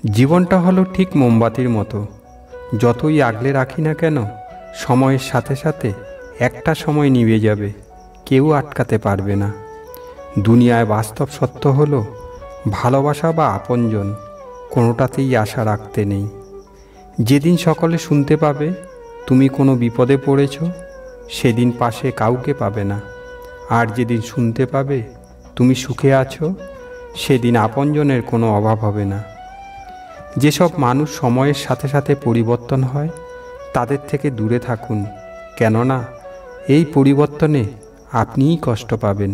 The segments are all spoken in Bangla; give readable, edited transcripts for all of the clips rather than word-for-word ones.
জীবনটা হলো ঠিক মোমবাতির মতো, যতই আগলে রাখি না কেন সময়ের সাথে সাথে একটা সময় নিভে যাবে, কেউ আটকাতে পারবে না। দুনিয়ায় বাস্তব সত্য হলো ভালোবাসা বা আপনজন কোনোটাতেই আশা রাখতে নেই। যেদিন সকলে শুনতে পাবে তুমি কোনো বিপদে পড়েছ, সেদিন পাশে কাউকে পাবে না। আর যেদিন শুনতে পাবে তুমি সুখে আছো, সেদিন আপনজনের কোনো অভাব হবে না। যেসব মানুষ সময়ের সাথে সাথে পরিবর্তন হয় তাদের থেকে দূরে থাকুন, কেননা এই পরিবর্তনে আপনিই কষ্ট পাবেন।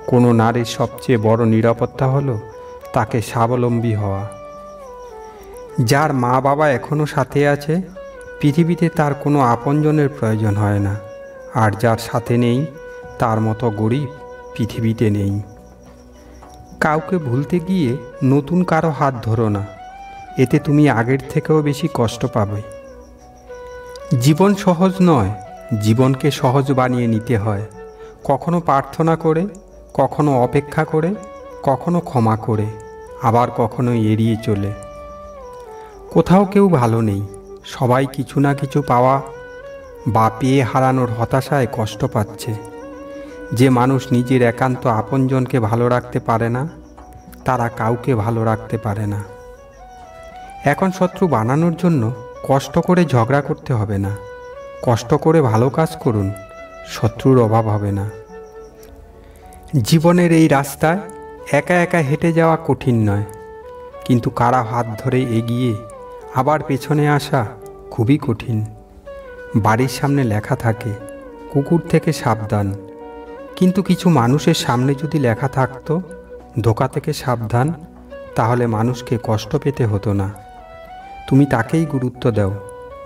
কোনো নারীর সবচেয়ে বড় নিরাপত্তা হলো তাকে স্বাবলম্বী হওয়া। যার মা বাবা এখনও সাথে আছে, পৃথিবীতে তার কোনো আপনজনের প্রয়োজন হয় না। আর যার সাথে নেই, তার মতো গরিব পৃথিবীতে নেই। কাউকে ভুলতে গিয়ে নতুন কারো হাত ধরো না, এতে তুমি আগের থেকেও বেশি কষ্ট পাবে। জীবন সহজ নয়, জীবনকে সহজ বানিয়ে নিতে হয়। কখনো প্রার্থনা করে, কখনো অপেক্ষা করে, কখনো ক্ষমা করে, আবার কখনো এড়িয়ে চলে। কোথাও কেউ ভালো নেই, সবাই কিছু না কিছু পাওয়া বা পেয়ে হারানোর হতাশায় কষ্ট পাচ্ছে। যে মানুষ নিজের একান্ত আপনজনকে ভালো রাখতে পারে না, তারা কাউকে ভালো রাখতে পারে না। এখন শত্রু বানানোর জন্য কষ্ট করে ঝগড়া করতে হবে না, কষ্ট করে ভালো কাজ করুন, শত্রুর অভাব হবে না। জীবনের এই রাস্তায় একা একা হেঁটে যাওয়া কঠিন নয়, কিন্তু কারা হাত ধরে এগিয়ে আবার পেছনে আসা খুবই কঠিন। বাড়ির সামনে লেখা থাকে কুকুর থেকে সাবধান, কিন্তু কিছু মানুষের সামনে যদি লেখা থাকতো ধোঁকা থেকে সাবধান, তাহলে মানুষকে কষ্ট পেতে হতো না। তুমি তাকেই গুরুত্ব দাও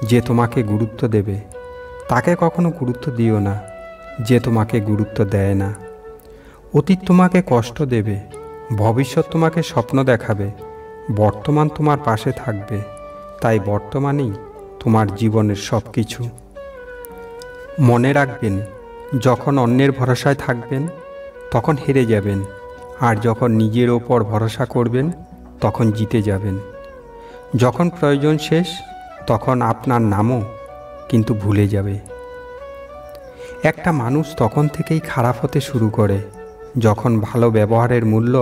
যে তোমাকে গুরুত্ব দেবে, তাকে কখনো গুরুত্ব দিও না যে তোমাকে গুরুত্ব দেয় না। অতীত তোমাকে কষ্ট দেবে, ভবিষ্যৎ তোমাকে স্বপ্ন দেখাবে, বর্তমান তোমার পাশে থাকবে। তাই বর্তমানেই তোমার জীবনের সব কিছু। মনে রাখবেন, যখন অন্যের ভরসায় থাকবেন তখন হেরে যাবেন, আর যখন নিজের ওপর ভরসা করবেন তখন জিতে যাবেন। যখন প্রয়োজন শেষ তখন আপনার নামও কিন্তু ভুলে যাবে। একটা মানুষ তখন থেকেই খারাপ হতে শুরু করে যখন ভালো ব্যবহারের মূল্য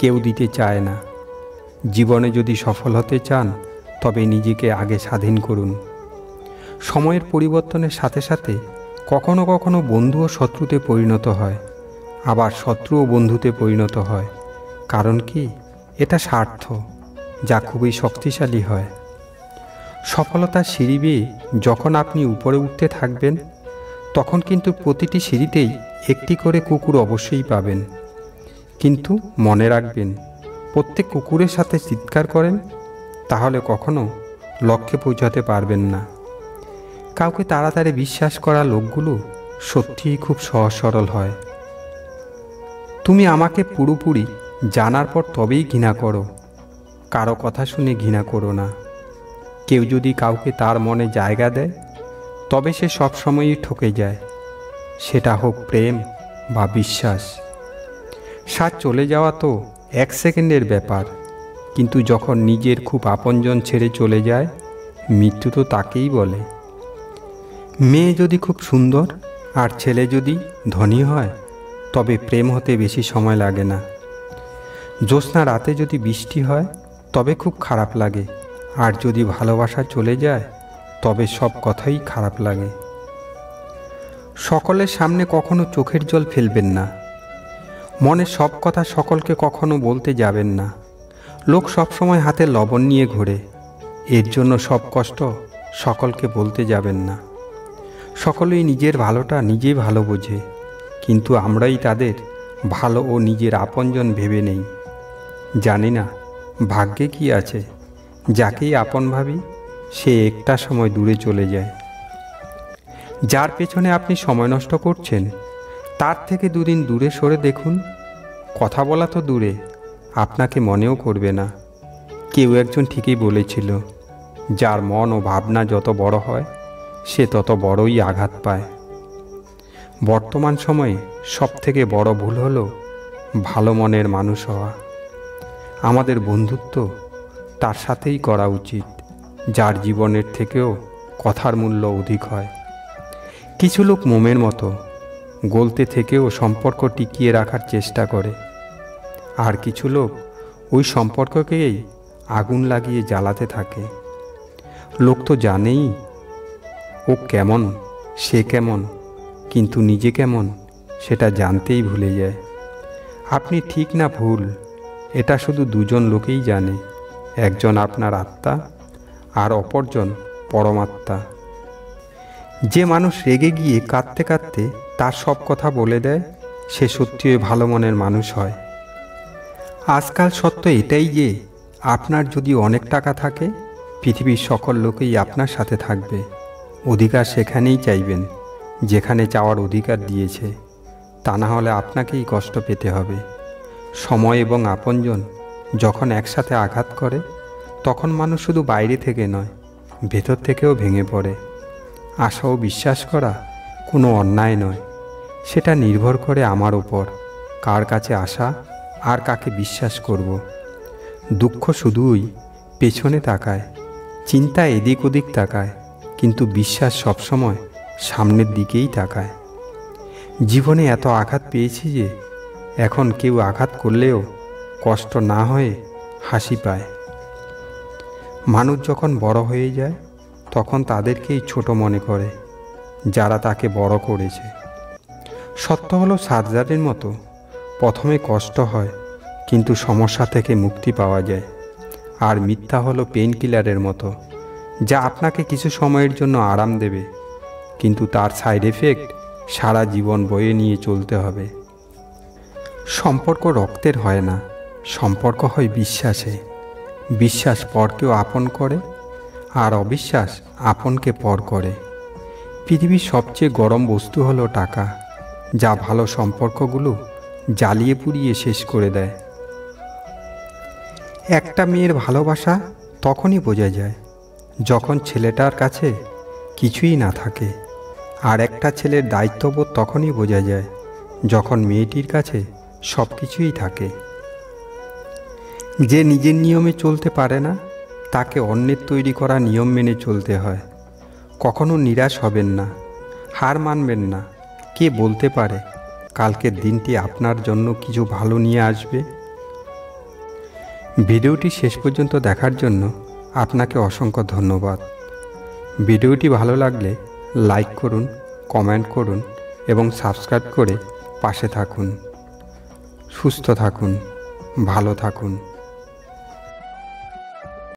কেউ দিতে চায় না। জীবনে যদি সফল হতে চান তবে নিজেকে আগে স্বাধীন করুন। সময়ের পরিবর্তনের সাথে সাথে কখনো কখনো বন্ধুও শত্রুতে পরিণত হয়, আবার শত্রুও বন্ধুতে পরিণত হয়। কারণ কি? এটা স্বার্থ, যা খুবই শক্তিশালী হয়। সফলতার সিঁড়ি বেয়ে যখন আপনি উপরে উঠতে থাকবেন, তখন কিন্তু প্রতিটি সিঁড়িতেই একটি করে কুকুর অবশ্যই পাবেন। কিন্তু মনে রাখবেন, প্রত্যেক কুকুরের সাথে চিৎকার করেন তাহলে কখনো লক্ষ্যে পৌঁছাতে পারবেন না। কাউকে তাড়াতাড়ি বিশ্বাস করা লোকগুলো সত্যিই খুব সহজ সরল হয়। তুমি আমাকে পুরোপুরি জানার পর তবেই ঘৃণা করো, কারো কথা শুনে ঘৃণা করো না। কেউ যদি কাউকে তার মনে জায়গা দেয় তবে সে সবসময়ই ঠকে যায়, সেটা হোক প্রেম বা বিশ্বাস। সাথ চলে যাওয়া তো 1 সেকেন্ডের ব্যাপার, কিন্তু যখন নিজের খুব আপনজন ছেড়ে চলে যায়, মৃত্যু তো তাকেই বলে। মেয়ে যদি খুব সুন্দর আর ছেলে যদি ধনী হয় তবে প্রেম হতে বেশি সময় লাগে না। জ্যোৎস্না রাতে যদি বৃষ্টি হয় তবে খুব খারাপ লাগে, আর যদি ভালোবাসা চলে যায় তবে সব কথাই খারাপ লাগে। সকলের সামনে কখনো চোখের জল ফেলবেন না, মনের সব কথা সকলকে কখনো বলতে যাবেন না। লোক সবসময় হাতে লবণ নিয়ে ঘোরে, এর জন্য সব কষ্ট সকলকে বলতে যাবেন না। সকলেই নিজের ভালোটা নিজেই ভালো বোঝে, কিন্তু আমরাই তাদের ভালো ও নিজের আপনজন ভেবে নেই। জানি না ভাগ্যে কি আছে, যাকেই আপন ভাবি সে একটা সময় দূরে চলে যায়। যার পেছনে আপনি সময় নষ্ট করছেন তার থেকে 2 দিন দূরে সরে দেখুন। কথা বলা তো দূরে, আপনাকে মনেও করবে না। কেউ একজন ঠিকই বলেছিল, যার মন ও ভাবনা যত বড় হয় সে তত বড়ই আঘাত পায়। বর্তমান সময়ে সবথেকে বড় ভুল হলো ভালো মনের মানুষ হওয়া। আমাদের বন্ধুত্ব তার সাথেই করা উচিত, যার জীবনের থেকেও কথার মূল্য অধিক হয়। কিছু লোক মোমের মতো গলতে থেকেও সম্পর্ক টিকিয়ে রাখার চেষ্টা করে, আর কিছু লোক ওই সম্পর্ককেই আগুন লাগিয়ে জ্বালাতে থাকে। লোক তো জানেই ও কেমন, সে কেমন, কিন্তু নিজে কেমন সেটা জানতেই ভুলে যায়। আপনি ঠিক না ভুল এটা শুধু দুজন লোকেই জানে, একজন আপনার আত্মা আর অপরজন পরমাত্মা। যে মানুষ রেগে গিয়ে কাঁদতে কাঁদতে তার সব কথা বলে দেয়, সে সত্যিই ভালো মনের মানুষ হয়। আজকাল সত্য এটাই যে আপনার যদি অনেক টাকা থাকে, পৃথিবীর সকল লোকেই আপনার সাথে থাকবে। অধিকার সেখানেই চাইবেন যেখানে চাওয়ার অধিকার দিয়েছে, তা না হলে আপনাকেই কষ্ট পেতে হবে। সময় এবং আপনজন যখন একসাথে আঘাত করে, তখন মানুষ শুধু বাইরে থেকে নয়, ভেতর থেকেও ভেঙে পড়ে। আশা ও বিশ্বাস করা কোনো অন্যায় নয়, সেটা নির্ভর করে আমার ওপর, কার কাছে আশা আর কাকে বিশ্বাস করব। দুঃখ শুধুই পেছনে তাকায়, চিন্তা এদিক ওদিক তাকায়, কিন্তু বিশ্বাস সবসময় সামনের দিকেই তাকায়। জীবনে এত আঘাত পেয়েছি যে এখন কেউ আঘাত করলেও কষ্ট না হয়ে হাসি পায়। মানুষ যখন বড় হয়ে যায় তখন তাদেরকেই ছোট মনে করে যারা তাকে বড় করেছে। সত্য হলো সার্জারির মতো, প্রথমে কষ্ট হয় কিন্তু সমস্যা থেকে মুক্তি পাওয়া যায়। আর মিথ্যা হলো পেইন কিলারের মতো, যা আপনাকে কিছু সময়ের জন্য আরাম দেবে, কিন্তু তার সাইড এফেক্ট সারা জীবন বয়ে নিয়ে চলতে হবে। সম্পর্ক রক্তের হয় না, সম্পর্ক হয় বিশ্বাসে। বিশ্বাস পরকেও আপন করে, আর অবিশ্বাস আপনকে পর করে। পৃথিবীর সবচেয়ে গরম বস্তু হলো টাকা, যা ভালো সম্পর্কগুলো জ্বালিয়ে পুড়িয়ে শেষ করে দেয়। একটা মেয়ের ভালোবাসা তখনই বোঝা যায় যখন ছেলেটার কাছে কিছুই না থাকে, আর একটা ছেলের দায়িত্ববোধ তখনই বোঝা যায় যখন মেয়েটির কাছে সব কিছুই থাকে। যে নিজের নিয়মে চলতে পারে না, তাকে অন্যের তৈরি করা নিয়ম মেনে চলতে হয়। কখনো নিরাশ হবেন না, হার মানবেন না। কে বলতে পারে কালকের দিনটি আপনার জন্য কিছু ভালো নিয়ে আসবে। ভিডিওটি শেষ পর্যন্ত দেখার জন্য আপনাকে অসংখ্য ধন্যবাদ। ভিডিওটি ভালো লাগলে লাইক করুন, কমেন্ট করুন এবং সাবস্ক্রাইব করে পাশে থাকুন। সুস্থ থাকুন, ভালো থাকুন।